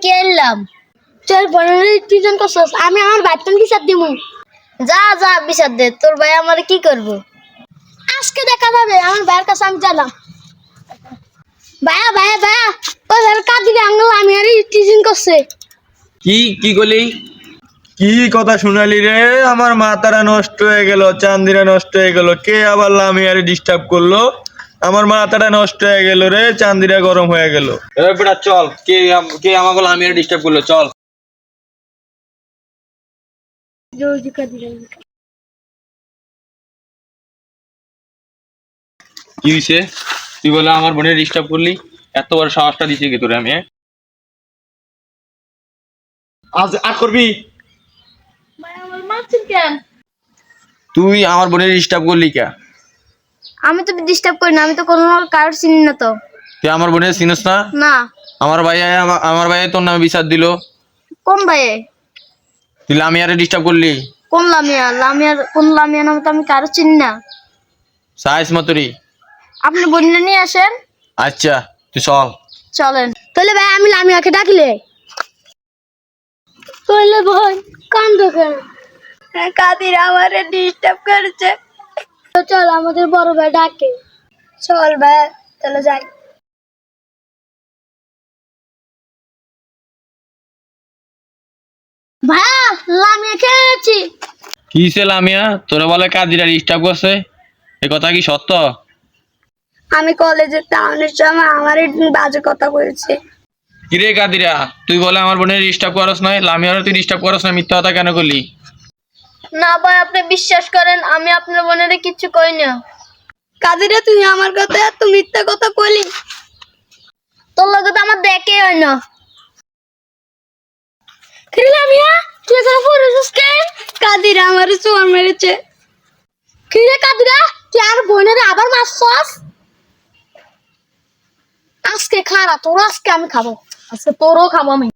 কি আনলাম। তোর বোনের টিউশন করছস, আমি আমার বাইতন বিচার দিমু। যা যা বিচার দে, তোর ভাই আমার কি করব। আজকে দেখা যাবে, আমার ভাইয়ের কাছে আমি গেলাম। ভাইয়া ভাইয়া ভাইয়া, ওই কাদিরে আঙ্গুল আমি আর টিউশন করছে। কি কি করলি? কি কথা শুনালি রে? আমার মাথাটা নষ্ট হয়ে গেল, চান্দিরা নষ্ট হয়ে গেল। কে আবার লামিয়ারে ডিস্টার্ব করলো? আমার মাথাটা নষ্ট হয়ে গেল রে, চান্দিরা গরম হয়ে গেল। এ বেটা চল, কে আমাকে লামিয়ারে ডিস্টার্ব করলো, চল। জলদি কাদিরে কি হইছে? তুই বলে আমার বোনের ডিস্টার্ব করলি? এত বড় সাহসটা দিছি কি তোরে আমি? আজ আর করবি? ভাই আমার মারছেন কেন? তুই আমার বোনের ডিস্টার্ব করলি কে? আমি তো ডিস্টার্ব করি না, আমি তো কোনো কারোর চিনি না তো। তুই আমার বোনের চিনিস না? না। আমার ভাই তোর নামে বিচার দিল। কোন ভাইয়ে? তুই লামিয়ারে ডিস্টার্ব করলি। কোন লামিয়া? লামিয়ার কোন লামিয়া নামে তো আমি কারো চিনি না। সাইজ মতরি। আপনি বললে নিয়ে আসেন। আচ্ছা তুই চল। চলেন তাহলে ভাই, আমি লামিয়াকে ডাকিলে। তাহলে ভাই কান্দ কেন? কাদির আমারে ডিস্টার্ব করেছে। চল আমাদের বড় ভাই ডাকে। চল ভাই তাহলে যাই। ভাইয়া লামিয়া খেয়েছি। কি সে লামিয়া, তোরা বলে কাজিরা ডিস্টার্ব করছে, এ কথা কি সত্য? আমি কলেজে টাউনের সময় আমার বাজে কথা বলেছে। কিরে কাদিরা, তুই বলে আমার বোনের ডিস্টার্ব করস না, লামিয়ারে তুই ডিস্টার্ব করস না, মিথ্যা কথা কেন করলি? না ভাই, আপনি বিশ্বাস করেন আমি আপনার বোনের কিচ্ছু কই না। কাদিরা তুই আমার কথা এত মিথ্যা কথা কইলি? তোর লগে তো আমার দেখে হয় না। লামিয়া তুই এখানে পড়েছিস কেন? কাদিরা আমার চোর মেরেছে। কিরে কাদিরা, তুই আর বোনের আবার মারছস? আজকে খারা তোর, আজকে আমি খাবো, আজকে তোরও খাবো আমি।